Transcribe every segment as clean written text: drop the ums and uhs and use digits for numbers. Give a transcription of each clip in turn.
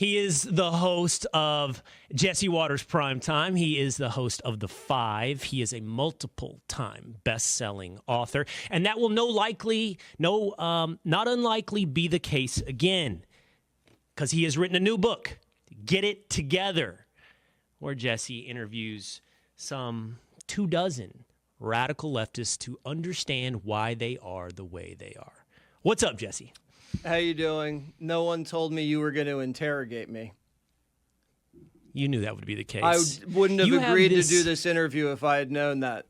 He is the host of Jesse Watters Primetime. He is the host of The Five. He is a multiple-time best-selling author, and that will not unlikely be the case again, because he has written a new book, Get It Together, where Jesse interviews some 24 radical leftists to understand why they are the way they are. What's up, Jesse? How you doing? No one told me you were going to interrogate me. You knew that would be the case. I wouldn't have agreed to do this interview if I had known that.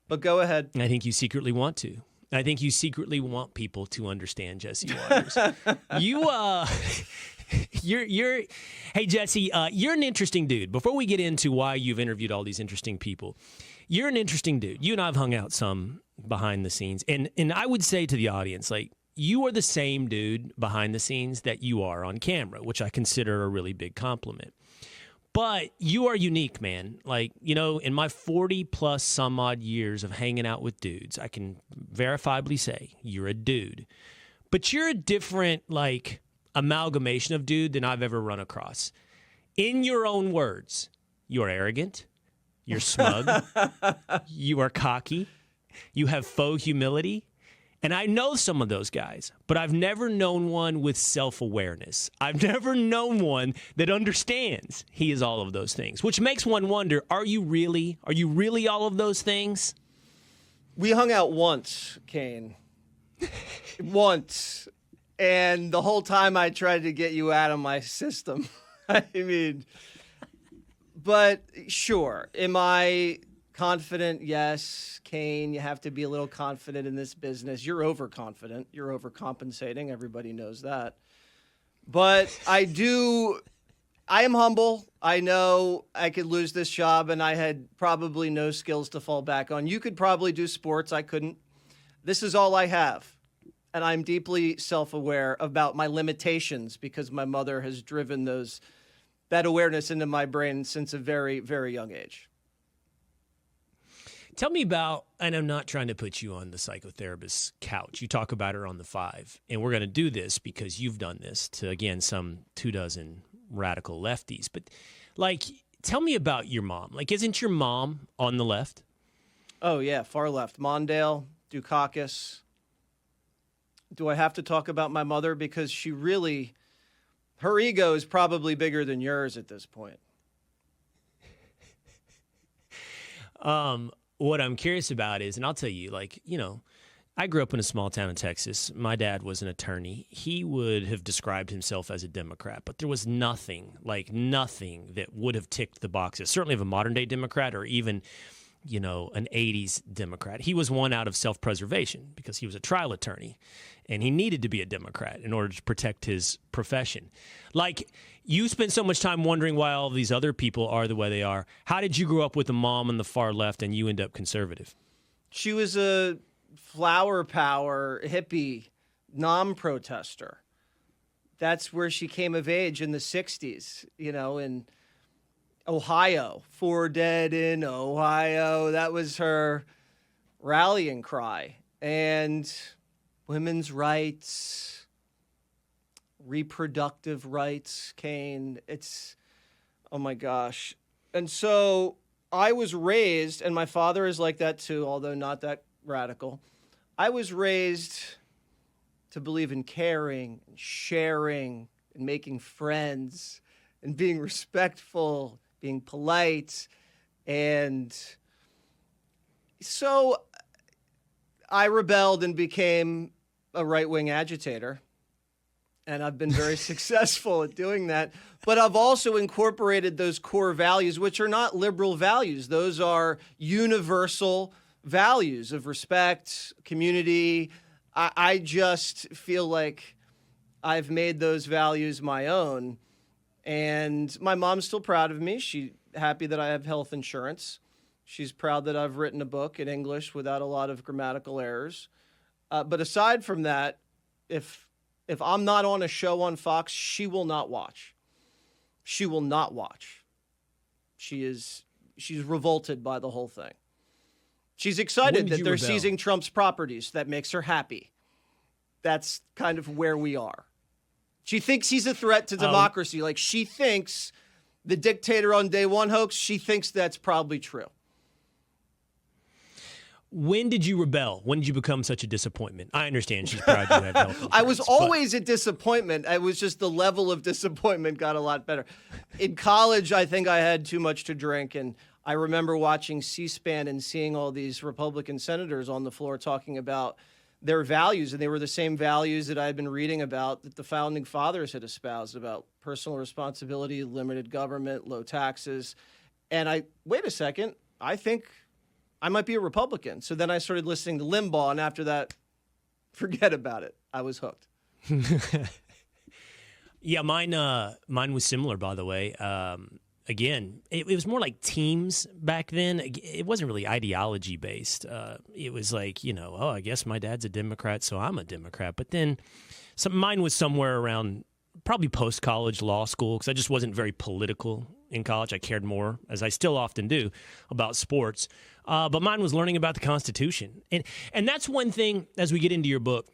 But go ahead. I think you secretly want to. I think you secretly want people to understand Jesse Watters. Hey, Jesse, you're an interesting dude. Before we get into why you've interviewed all these interesting people, you're an interesting dude. You and I have hung out some behind the scenes. And I would say to the audience, like, you are the same dude behind the scenes that you are on camera, which I consider a really big compliment. But you are unique, man. Like, you know, in my 40-plus some odd years of hanging out with dudes, I can verifiably say you're a dude. But you're a different, like, amalgamation of dude than I've ever run across. In your own words, you're arrogant, you're smug, you are cocky, you have faux humility. And I know some of those guys, but I've never known one with self-awareness. I've never known one that understands he is all of those things, which makes one wonder, are you really all of those things? We hung out once, Cain. Once. And the whole time I tried to get you out of my system. I mean, but sure. Am I confident? Yes. Cain, you have to be a little confident in this business. You're overconfident. You're overcompensating. Everybody knows that. But I am humble. I know I could lose this job and I had probably no skills to fall back on. You could probably do sports. I couldn't. This is all I have. And I'm deeply self-aware about my limitations because my mother has driven that awareness into my brain since a very, very young age. Tell me about, and I'm not trying to put you on the psychotherapist's couch. You talk about her on The Five, and we're going to do this because you've done this to, again, some 24 radical lefties. But, like, tell me about your mom. Like, isn't your mom on the left? Oh, yeah, far left. Mondale, Dukakis. Do I have to talk about my mother? Because her ego is probably bigger than yours at this point. What I'm curious about is, and I'll tell you, like, you know, I grew up in a small town in Texas. My dad was an attorney. He would have described himself as a Democrat, but there was nothing that would have ticked the boxes, certainly of a modern-day Democrat or even, you know, an 80s Democrat. He was one out of self-preservation because he was a trial attorney, and he needed to be a Democrat in order to protect his profession. Like, you spend so much time wondering why all these other people are the way they are. How did you grow up with a mom on the far left and you end up conservative? She was a flower power hippie non-protester. That's where she came of age in the 60s, you know, in Ohio. 4 dead in Ohio. That was her rallying cry. And women's rights, reproductive rights, Cain. Oh my gosh. And so I was raised, and my father is like that too, although not that radical. I was raised to believe in caring and sharing and making friends and being respectful, being polite. And so I rebelled and became a right-wing agitator. And I've been very successful at doing that. But I've also incorporated those core values, which are not liberal values. Those are universal values of respect, community. I just feel like I've made those values my own. And my mom's still proud of me. She's happy that I have health insurance. She's proud that I've written a book in English without a lot of grammatical errors. But aside from that, if I'm not on a show on Fox, she will not watch. She will not watch. She's revolted by the whole thing. She's excited that they're seizing Trump's properties. That makes her happy. That's kind of where we are. She thinks he's a threat to democracy. Like, she thinks the dictator on day one hoax, she thinks that's probably true. When did you rebel? When did you become such a disappointment? I understand she's proud you have health insurance. I was always a disappointment. I was just the level of disappointment got a lot better. In college, I think I had too much to drink, and I remember watching C-SPAN and seeing all these Republican senators on the floor talking about their values, and they were the same values that I had been reading about that the founding fathers had espoused about personal responsibility, limited government, low taxes. And wait a second, I think I might be a Republican. So then I started listening to Limbaugh, and after that, forget about it. I was hooked. Yeah, mine was similar, by the way. Again, it was more like teams back then. It wasn't really ideology based. It was like, I guess my dad's a Democrat, so I'm a Democrat. But then mine was somewhere around probably post-college law school, because I just wasn't very political in college. I cared more, as I still often do, about sports. But mine was learning about the Constitution. And that's one thing, as we get into your book,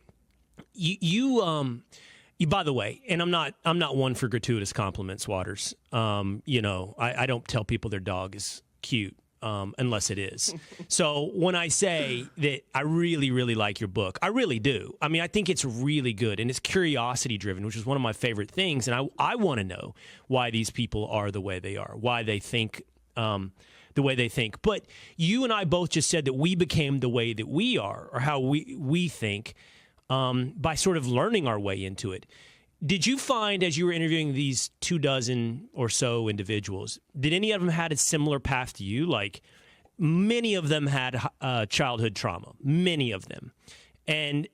you by the way, and I'm not one for gratuitous compliments, Waters. I don't tell people their dog is cute unless it is. So when I say that I really, really like your book, I really do. I mean, I think it's really good, and it's curiosity driven, which is one of my favorite things. And I want to know why these people are the way they are, why they think the way they think. But you and I both just said that we became the way that we are, or how we think, by sort of learning our way into it. Did you find, as you were interviewing these 24 or so individuals, did any of them had a similar path to you? Like, many of them had childhood trauma, many of them.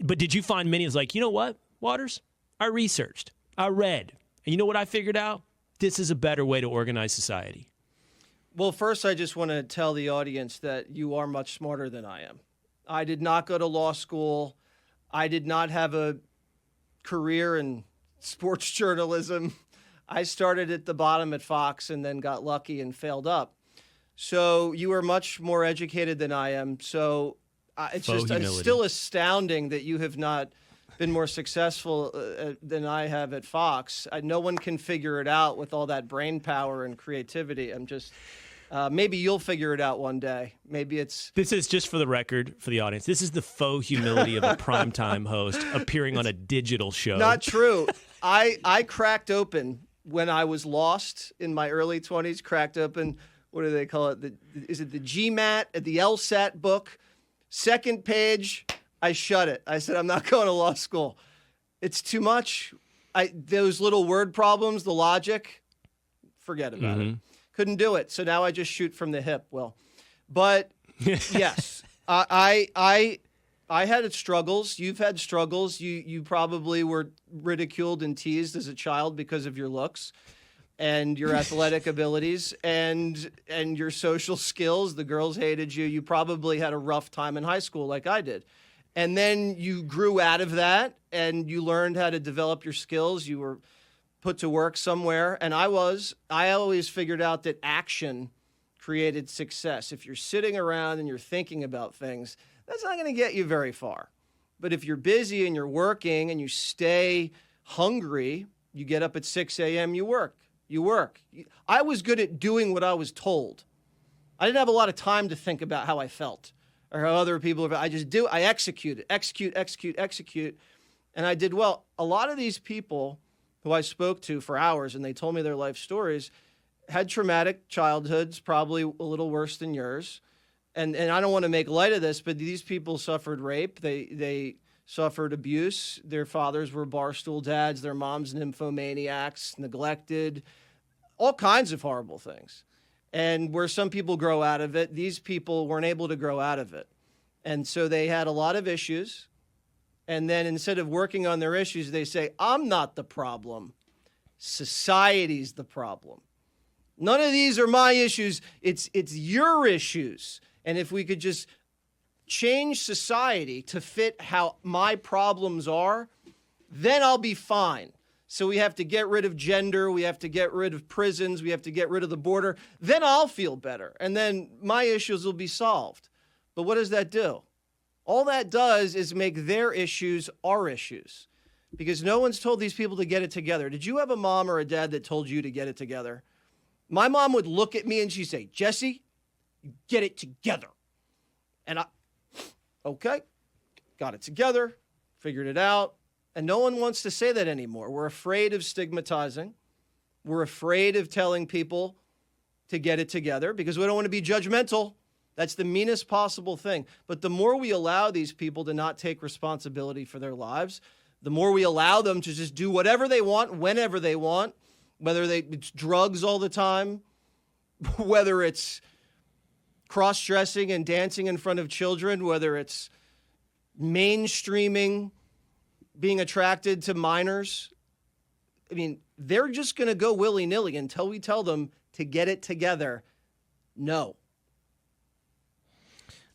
But did you find many was like, you know what, Waters? I researched, I read, and you know what I figured out? This is a better way to organize society. Well, first, I just want to tell the audience that you are much smarter than I am. I did not go to law school. I did not have a career in sports journalism. I started at the bottom at Fox and then got lucky and failed up. So you are much more educated than I am. So it's still astounding that you have not been more successful than I have at Fox. No one can figure it out with all that brain power and creativity. I'm just... maybe you'll figure it out one day. Maybe it's... This is, just for the record, for the audience, this is the faux humility of a primetime host appearing on a digital show. Not true. I cracked open when I was lost in my early 20s, cracked open, what do they call it? Is it the GMAT, the LSAT book? Second page, I shut it. I said, I'm not going to law school. It's too much. Those little word problems, the logic, forget about it. Couldn't do it. So now I just shoot from the hip, Will. But yes, I had struggles. You've had struggles. You probably were ridiculed and teased as a child because of your looks and your athletic abilities and your social skills. The girls hated you. You probably had a rough time in high school like I did. And then you grew out of that and you learned how to develop your skills. You were put to work somewhere, and I always figured out that action created success. If you're sitting around and you're thinking about things, that's not going to get you very far. But if you're busy and you're working and you stay hungry, you get up at 6 a.m., you work. I was good at doing what I was told. I didn't have a lot of time to think about how I felt or how other people, I execute, and I did well. A lot of these people who I spoke to for hours, and they told me their life stories, had traumatic childhoods, probably a little worse than yours. And I don't want to make light of this, but these people suffered rape. They suffered abuse. Their fathers were barstool dads. Their moms nymphomaniacs, neglected, all kinds of horrible things. And where some people grow out of it, these people weren't able to grow out of it. And so they had a lot of issues. And then instead of working on their issues, they say, I'm not the problem. Society's the problem. None of these are my issues. It's your issues. And if we could just change society to fit how my problems are, then I'll be fine. So we have to get rid of gender. We have to get rid of prisons. We have to get rid of the border. Then I'll feel better. And then my issues will be solved. But what does that do? All that does is make their issues our issues. because no one's told these people to get it together. Did you have a mom or a dad that told you to get it together? My mom would look at me and she'd say, Jesse, you get it together. And okay, got it together, figured it out. And no one wants to say that anymore. We're afraid of stigmatizing. We're afraid of telling people to get it together because we don't want to be judgmental. That's the meanest possible thing. But the more we allow these people to not take responsibility for their lives, the more we allow them to just do whatever they want, whenever they want, whether it's drugs all the time, whether it's cross-dressing and dancing in front of children, whether it's mainstreaming, being attracted to minors. I mean, they're just going to go willy-nilly until we tell them to get it together. No.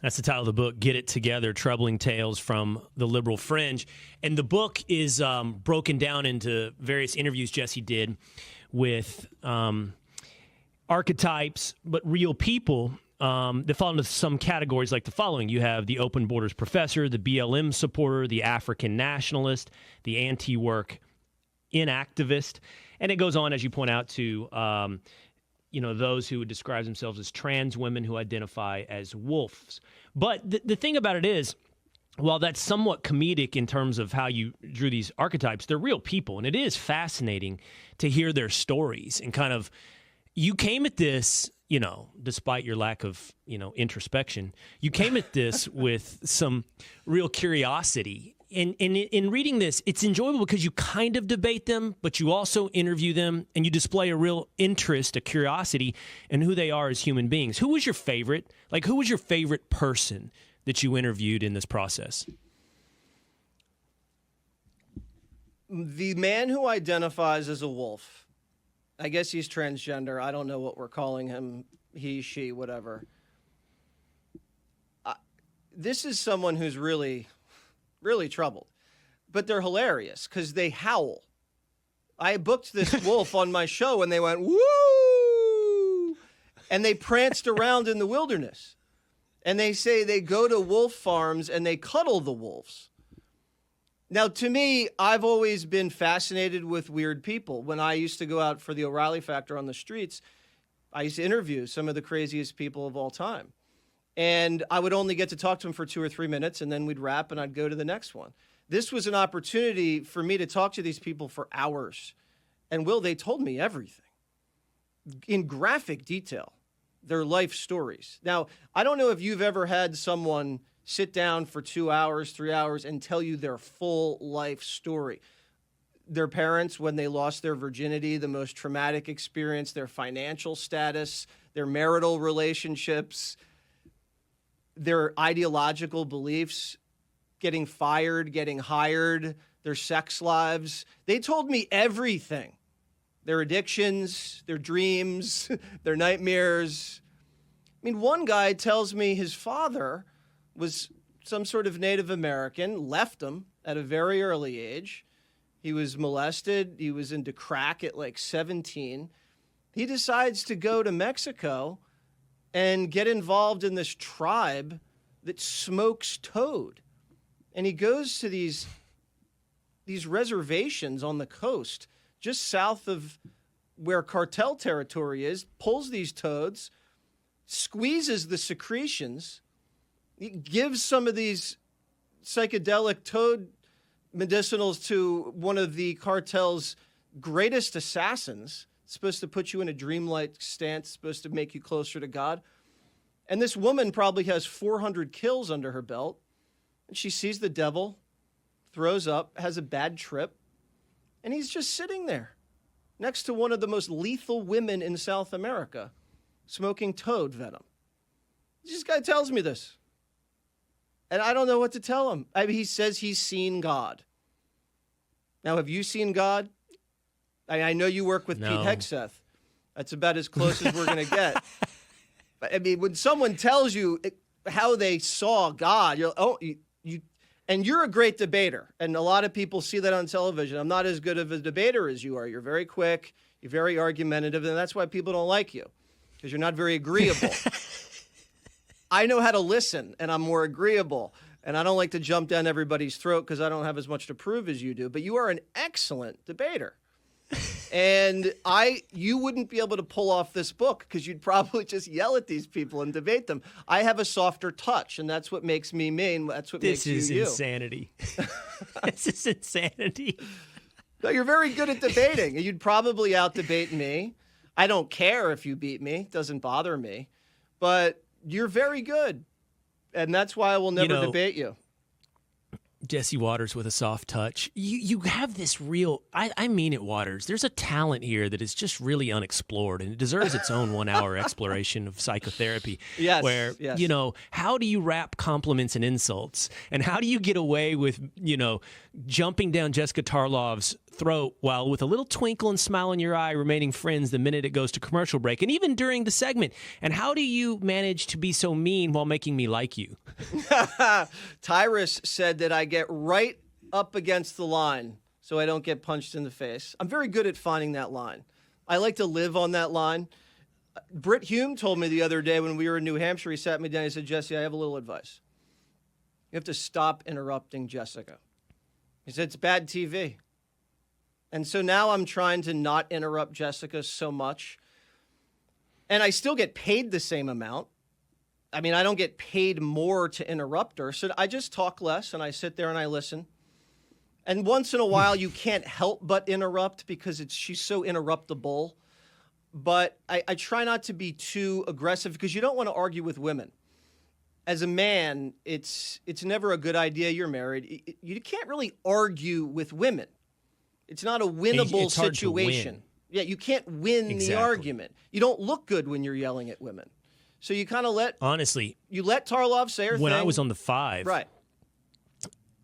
That's the title of the book, Get It Together, Troubling Tales from the Liberal Fringe. And the book is broken down into various interviews Jesse did with archetypes, but real people that fall into some categories like the following. You have the open borders professor, the BLM supporter, the African nationalist, the anti-work inactivist. And it goes on, as you point out, to those who would describe themselves as trans women who identify as wolves. But the thing about it is, while that's somewhat comedic in terms of how you drew these archetypes, they're real people. And it is fascinating to hear their stories and kind of, you came at this, despite your lack of, introspection, you came at this with some real curiosity. And in reading this, it's enjoyable because you kind of debate them, but you also interview them and you display a real interest, a curiosity in who they are as human beings. Who was your favorite? Like, who was your favorite person that you interviewed in this process? The man who identifies as a wolf. I guess he's transgender. I don't know what we're calling him. He, she, whatever. This is someone who's really troubled. But they're hilarious because they howl. I booked this wolf on my show and they went, woo! And they pranced around in the wilderness. And they say they go to wolf farms and they cuddle the wolves. Now, to me, I've always been fascinated with weird people. When I used to go out for the O'Reilly Factor on the streets, I used to interview some of the craziest people of all time. And I would only get to talk to them for 2 or 3 minutes, and then we'd wrap, and I'd go to the next one. This was an opportunity for me to talk to these people for hours. And, Will, they told me everything in graphic detail, their life stories. Now, I don't know if you've ever had someone sit down for 2 hours, 3 hours, and tell you their full life story. Their parents, when they lost their virginity, the most traumatic experience, their financial status, their marital relationships, their ideological beliefs, getting fired, getting hired, their sex lives. They told me everything. Their addictions, their dreams, their nightmares. I mean, one guy tells me his father was some sort of Native American, left him at a very early age. He was molested. He was into crack at like 17. He decides to go to Mexico and get involved in this tribe that smokes toad. And he goes to these reservations on the coast, just south of where cartel territory is, pulls these toads, squeezes the secretions, he gives some of these psychedelic toad medicinals to one of the cartel's greatest assassins. It's supposed to put you in a dreamlike stance, supposed to make you closer to God. And this woman probably has 400 kills under her belt. And she sees the devil, throws up, has a bad trip. And he's just sitting there next to one of the most lethal women in South America, smoking toad venom. This guy tells me this. And I don't know what to tell him. I mean, he says he's seen God. Now, have you seen God? I know you work with No. Pete Hegseth. That's about as close as we're going to get. But I mean, when someone tells you how they saw God, and you're a great debater, and a lot of people see that on television. I'm not as good of a debater as you are. You're very quick, you're very argumentative, and that's why people don't like you, because you're not very agreeable. I know how to listen, and I'm more agreeable. And I don't like to jump down everybody's throat because I don't have as much to prove as you do. But you are an excellent debater. And you wouldn't be able to pull off this book because you'd probably just yell at these people and debate them. I have a softer touch, and that's what makes me me, and that's what makes you you. This is insanity. This is insanity. No, you're very good at debating. You'd probably out-debate me. I don't care if you beat me. It doesn't bother me. But you're very good, and that's why I will never debate you. Jesse Waters with a soft touch. You have this real, I mean it, Waters. There's a talent here that is just really unexplored, and it deserves its own 1 hour exploration of psychotherapy. Yes. Where, yes. How do you wrap compliments and insults? And how do you get away with, jumping down Jessica Tarlov's throat while with a little twinkle and smile in your eye remaining friends the minute it goes to commercial break and even during the segment? And how do you manage to be so mean while making me like you? Tyrus said that I get right up against the line so I don't get punched in the face. I'm very good at finding that line. I like to live on that line. Britt Hume told me the other day when we were in New Hampshire, he sat me down, he said, Jesse, I have a little advice. You have to stop interrupting Jessica. He said, it's bad TV. And so now I'm trying to not interrupt Jessica so much. And I still get paid the same amount. I mean, I don't get paid more to interrupt her. So I just talk less and I sit there and I listen. And once in a while, you can't help but interrupt because she's so interruptible. But I try not to be too aggressive because you don't want to argue with women. As a man, it's never a good idea. You're married. You can't really argue with women. It's not a winnable situation. Win. Yeah, you can't win the argument. You don't look good when you're yelling at women. So you kind of let Tarlov say her thing. When I was on the 5, right,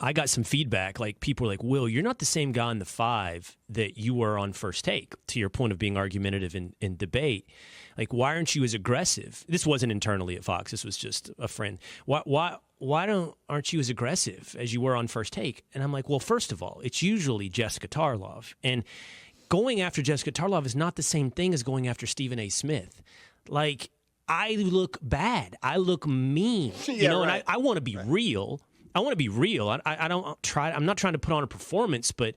I got some feedback. Like, people were like, Will, you're not the same guy on the 5 that you were on First Take, to your point of being argumentative in debate. Like, why aren't you as aggressive? This wasn't internally at Fox. This was just a friend. Why aren't you as aggressive as you were on First Take? And I'm like, well, first of all, it's usually Jessica Tarlov. And going after Jessica Tarlov is not the same thing as going after Stephen A. Smith. Like, I look bad. I look mean. Right. And I want to be real. I want to be real. I'm not trying to put on a performance, but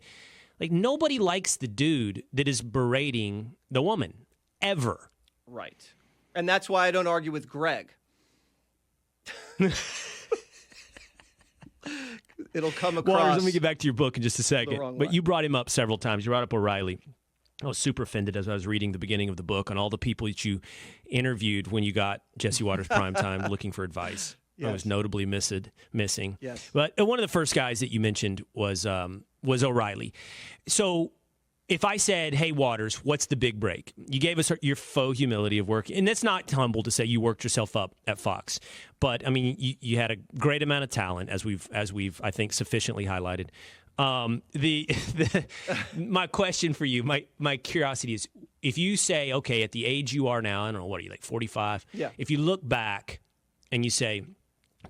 like, nobody likes the dude that is berating the woman ever. Right. And that's why I don't argue with Greg. It'll come across. Waters, let me get back to your book in just a second. But way. you brought him up several times. You brought up O'Reilly. I was super offended as I was reading the beginning of the book on all the people that you interviewed when you got Jesse Waters Primetime looking for advice. Yes. I was notably missing. Yes. But one of the first guys that you mentioned was O'Reilly. So if I said, hey, Waters, what's the big break? You gave us your faux humility of work. And that's not humble to say you worked yourself up at Fox. But, I mean, you had a great amount of talent, as we've I think, sufficiently highlighted. My question for you, my curiosity is, if you say, okay, at the age you are now, I don't know, what are you, like 45? Yeah. If you look back and you say,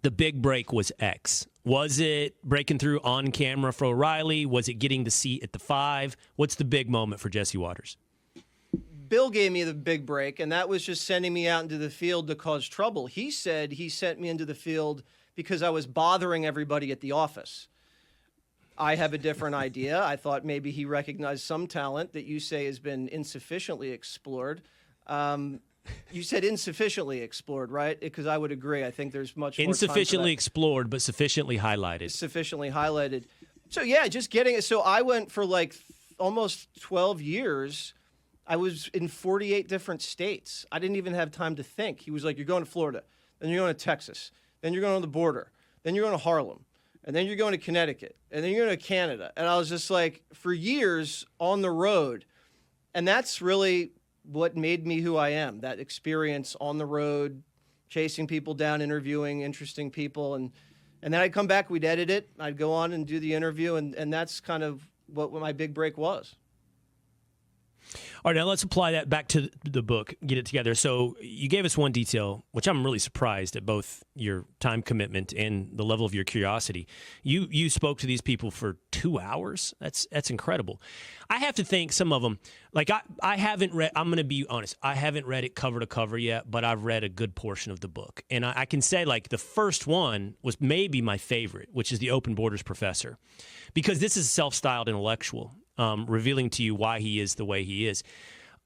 the big break was X. Was it breaking through on camera for O'Reilly? Was it getting the seat at the 5? What's the big moment for Jesse Waters? Bill gave me the big break, and that was just sending me out into the field to cause trouble. He said he sent me into the field because I was bothering everybody at the office. I have a different idea. I thought maybe he recognized some talent that you say has been insufficiently explored. You said insufficiently explored, right? Because I would agree. I think there's much more insufficiently explored, but sufficiently highlighted. Sufficiently highlighted. So yeah, just getting it. So I went for like almost 12 years. I was in 48 different states. I didn't even have time to think. He was like, you're going to Florida, then you're going to Texas, then you're going on the border, then you're going to Harlem, and then you're going to Connecticut, and then you're going to Canada. And I was just like, for years on the road. And that's really what made me who I am, that experience on the road, chasing people down, interviewing interesting people. And then I'd come back, we'd edit it, I'd go on and do the interview, and that's kind of what my big break was. All right, now let's apply that back to the book, get it together. So you gave us one detail, which I'm really surprised at, both your time commitment and the level of your curiosity. You spoke to these people for 2 hours. That's incredible. I have to think some of them, like I haven't read, I'm going to be honest, I haven't read it cover to cover yet, but I've read a good portion of the book. And I can say, like, the first one was maybe my favorite, which is The Open Borders Professor, because this is a self-styled intellectual. Revealing to you why he is the way he is.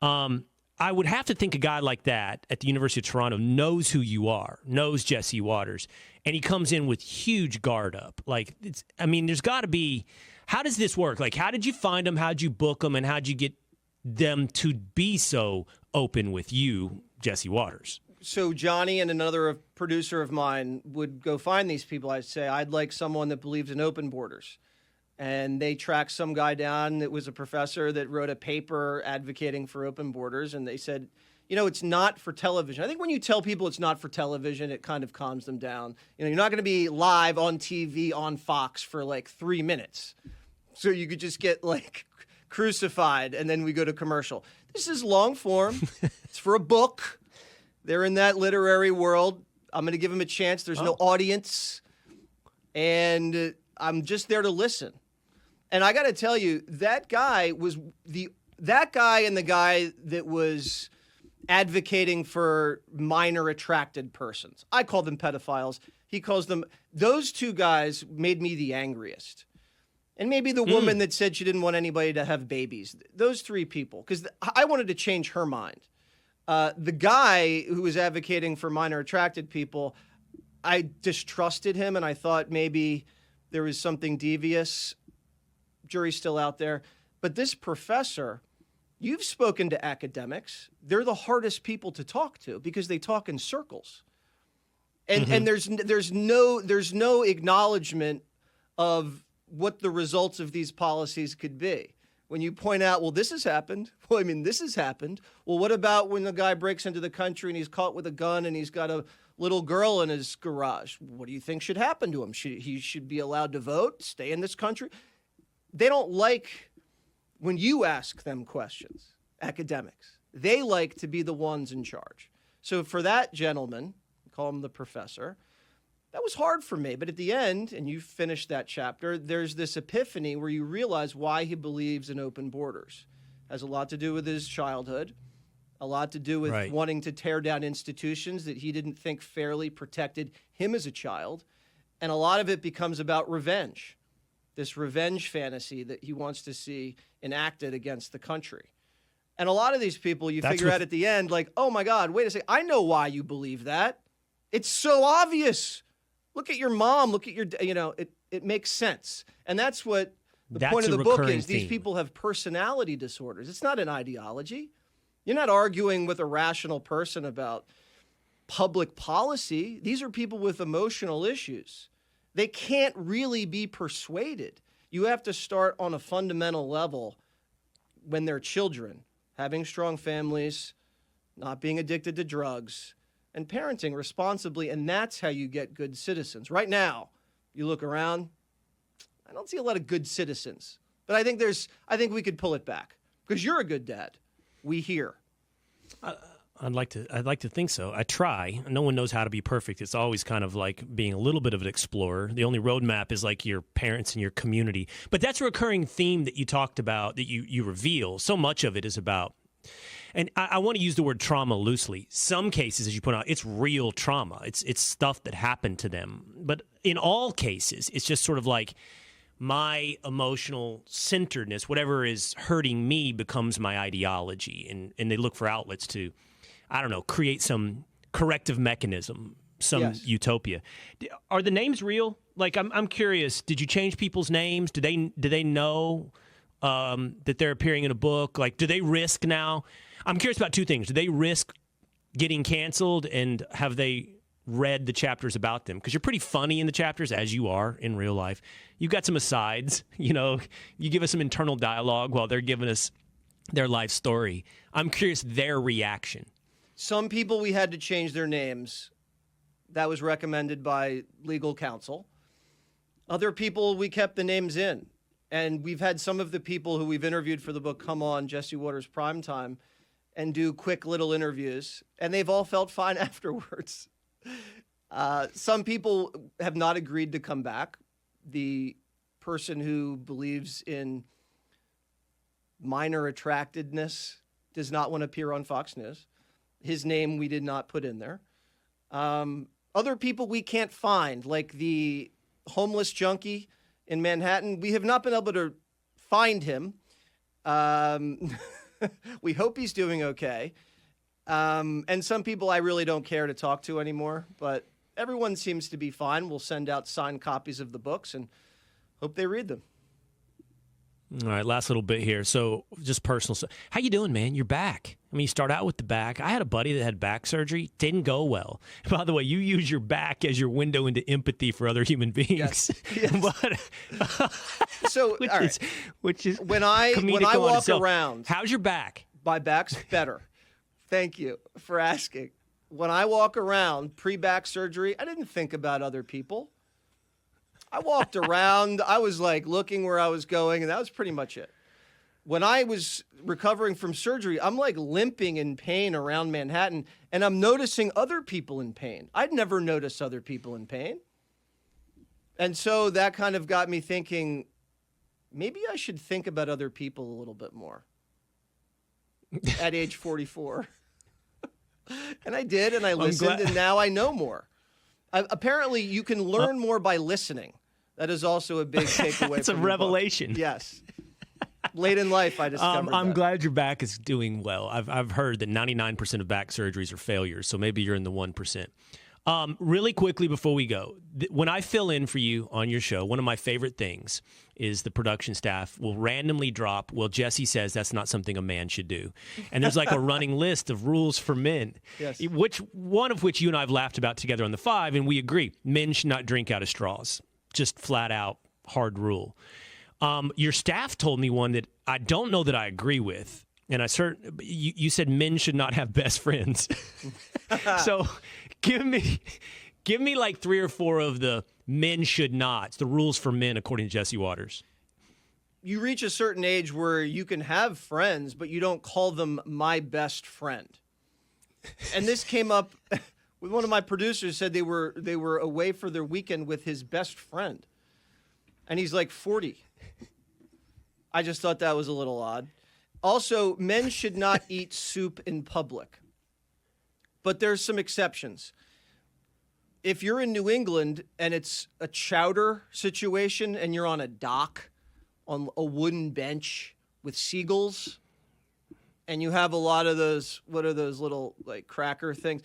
I would have to think a guy like that at the University of Toronto knows who you are, knows Jesse Waters, and he comes in with huge guard up. Like, there's got to be, how does this work? Like, how did you find them? How did you book them? And how did you get them to be so open with you, Jesse Waters? So Johnny and another producer of mine would go find these people. I'd say, I'd like someone that believes in open borders. And they tracked some guy down that was a professor that wrote a paper advocating for open borders. And they said, it's not for television. I think when you tell people it's not for television, it kind of calms them down. You're not going to be live on TV on Fox for like 3 minutes. So you could just get like crucified and then we go to commercial. This is long form. It's for a book. They're in that literary world. I'm going to give them a chance. There's no audience. And I'm just there to listen. And I got to tell you, that guy and the guy that was advocating for minor attracted persons. I call them pedophiles. He calls them, those two guys made me the angriest. And maybe the woman that said she didn't want anybody to have babies. Those three people, because I wanted to change her mind. The guy who was advocating for minor attracted people, I distrusted him and I thought maybe there was something devious. Jury's still out there. But this professor, you've spoken to academics. They're the hardest people to talk to because they talk in circles. And there's no acknowledgement of what the results of these policies could be. When you point out, well, this has happened. Well, this has happened. Well, what about when the guy breaks into the country and he's caught with a gun and he's got a little girl in his garage? What do you think should happen to him? He should be allowed to vote, stay in this country? They don't like when you ask them questions, academics. They like to be the ones in charge. So for that gentleman, call him the professor, that was hard for me. But at the end, and you finished that chapter, there's this epiphany where you realize why he believes in open borders. It has a lot to do with his childhood, a lot to do with wanting to tear down institutions that he didn't think fairly protected him as a child. And a lot of it becomes about revenge, this revenge fantasy that he wants to see enacted against the country. And a lot of these people, you figure out at the end, like, oh my God, wait a second, I know why you believe that. It's so obvious. Look at your mom, look at your, it makes sense. And that's what the point of the book is. These people have personality disorders. It's not an ideology. You're not arguing with a rational person about public policy. These are people with emotional issues. They can't really be persuaded. You have to start on a fundamental level when they're children, having strong families, not being addicted to drugs, and parenting responsibly, and that's how you get good citizens. Right now, you look around, I don't see a lot of good citizens. But I think we could pull it back because you're a good dad. We hear. I'd like to think so. I try. No one knows how to be perfect. It's always kind of like being a little bit of an explorer. The only roadmap is like your parents and your community. But that's a recurring theme that you talked about, that you reveal. So much of it is about, and I want to use the word trauma loosely. Some cases, as you point out, it's real trauma. It's stuff that happened to them. But in all cases, it's just sort of like my emotional centeredness, whatever is hurting me becomes my ideology. And they look for outlets to, I don't know, create some corrective mechanism, some utopia. Are the names real? Like, I'm curious, did you change people's names? Do they know that they're appearing in a book? Like, do they risk now? I'm curious about two things. Do they risk getting canceled, and have they read the chapters about them? Because you're pretty funny in the chapters, as you are in real life. You've got some asides. You give us some internal dialogue while they're giving us their life story. I'm curious their reaction. Some people, we had to change their names. That was recommended by legal counsel. Other people, we kept the names in. And we've had some of the people who we've interviewed for the book come on Jesse Watters Primetime and do quick little interviews, and they've all felt fine afterwards. Some people have not agreed to come back. The person who believes in minor attractedness does not want to appear on Fox News. His name we did not put in there. Other people we can't find, like the homeless junkie in Manhattan, we have not been able to find him. We hope he's doing okay. And some people I really don't care to talk to anymore, but everyone seems to be fine. We'll send out signed copies of the books and hope they read them. All right, last little bit here. So just personal stuff. How you doing, man? You're back. I mean, you start out with the back. I had a buddy that had back surgery. Didn't go well. By the way, you use your back as your window into empathy for other human beings. Yes. But, So, all right. Which is when I walk around, how's your back? my back's better. Thank you for asking. When I walk around pre-back surgery, I didn't think about other people. I walked around. I was like looking where I was going, and that was pretty much it. When I was recovering from surgery, I'm like limping in pain around Manhattan, and I'm noticing other people in pain. I'd never noticed other people in pain. And so that kind of got me thinking, maybe I should think about other people a little bit more at age 44. And I did, and I listened, and now I know more. Apparently, you can learn more by listening. That is also a big takeaway. It's a revelation. Yes. Late in life, I discovered I'm that. glad your back is doing well. I've heard that 99% of back surgeries are failures, so maybe you're in the 1%. Really quickly before we go, when I fill in for you on your show, one of my favorite things is the production staff will randomly drop, well, Jesse says that's not something a man should do. And there's like a running list of rules for men, Yes. one of which you and I have laughed about together on the 5, and we agree. Men should not drink out of straws. Just flat out hard rule. Your staff told me one that I don't know that I agree with. And you said men should not have best friends. So give me like 3 or 4 of the men should nots, the rules for men according to Jesse Watters. You reach a certain age where you can have friends, but you don't call them my best friend. And this came up with one of my producers said they were away for their weekend with his best friend. And he's like 40. I just thought that was a little odd. Also, men should not eat soup in public. But there's some exceptions. If you're in New England and it's a chowder situation and you're on a dock on a wooden bench with seagulls and you have a lot of those, what are those little like cracker things?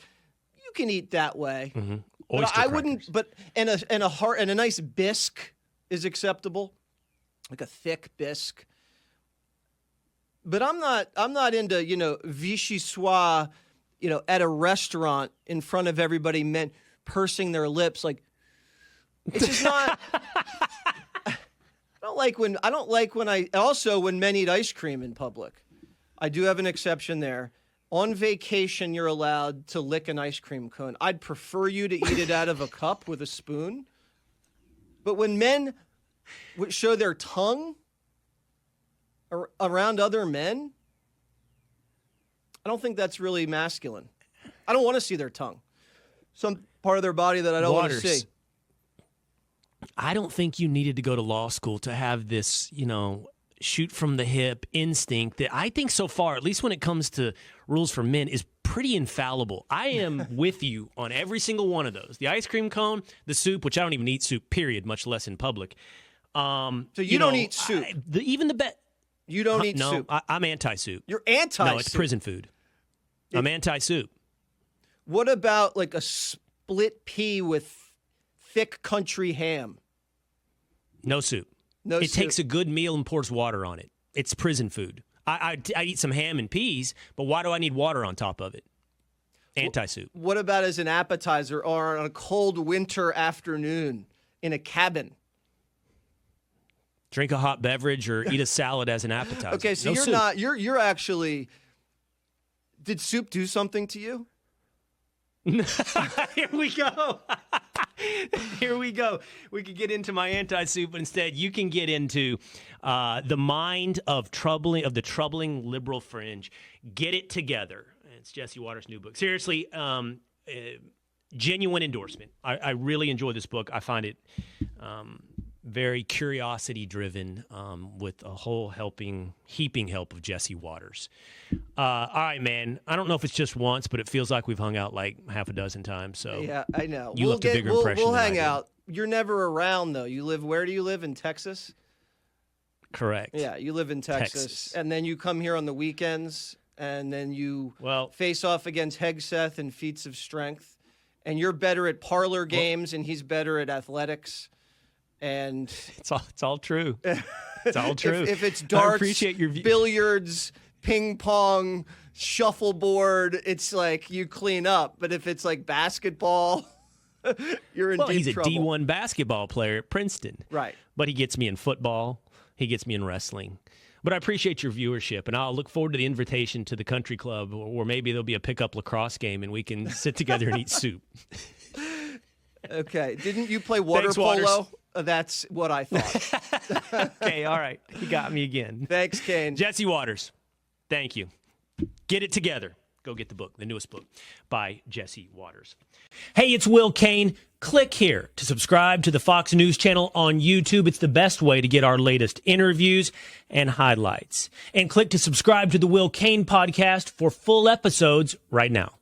You can eat that way. Mm-hmm. But I wouldn't, but and a nice bisque is acceptable. Like a thick bisque. But I'm not into, vichyssoise, at a restaurant in front of everybody, men pursing their lips. Like, it's just not. I don't like when men eat ice cream in public. I do have an exception there. On vacation, you're allowed to lick an ice cream cone. I'd prefer you to eat it out of a cup with a spoon. But when men show their tongue around other men, I don't think that's really masculine. I don't want to see their tongue. Some part of their body that I don't want to see. I don't think you needed to go to law school to have this, shoot from the hip instinct that I think so far, at least when it comes to rules for men, is pretty infallible. I am with you on every single one of those. The ice cream cone, the soup, which I don't even eat soup, period, much less in public. So you don't eat soup? You don't eat soup? No, I'm anti-soup. You're anti-soup? No, it's prison food. I'm anti-soup. What about like a split pea with thick country ham? No soup. It takes a good meal and pours water on it. It's prison food. I eat some ham and peas, but why do I need water on top of it? Anti-soup. What about as an appetizer or on a cold winter afternoon in a cabin? Drink a hot beverage or eat a salad as an appetizer. Okay, so you're actually, did soup do something to you? Here we go. Here we go. We could get into my anti-suit, but instead you can get into the mind of the troubling liberal fringe. Get it together. It's Jesse Waters' new book. Seriously, genuine endorsement. I really enjoy this book. I find it very curiosity-driven with a whole heaping help of Jesse Waters. All right, man. I don't know if it's just once, but it feels like we've hung out like half a dozen times. So yeah, I know. You left a bigger impression. We'll hang than I did. out. You're never around though. Where do you live in Texas? Correct. Yeah, you live in Texas, and then you come here on the weekends, and then you face off against Hegseth and feats of strength, and you're better at parlor games, and he's better at athletics. And it's all true. It's all true. If it's darts, I appreciate your billiards, ping pong, shuffleboard, it's like you clean up. But if it's like basketball, you're in deep trouble. He's a D1 basketball player at Princeton. Right. But he gets me in football. He gets me in wrestling. But I appreciate your viewership, and I'll look forward to the invitation to the country club, or maybe there'll be a pickup lacrosse game, and we can sit together and eat soup. Okay. Didn't you play water polo? That's what I thought. Okay, all right. You got me again. Thanks, Cain. Jesse Waters, thank you. Get it together. Go get the book, the newest book by Jesse Waters. Hey, it's Will Cain. Click here to subscribe to the Fox News channel on YouTube. It's the best way to get our latest interviews and highlights. And click to subscribe to the Will Cain podcast for full episodes right now.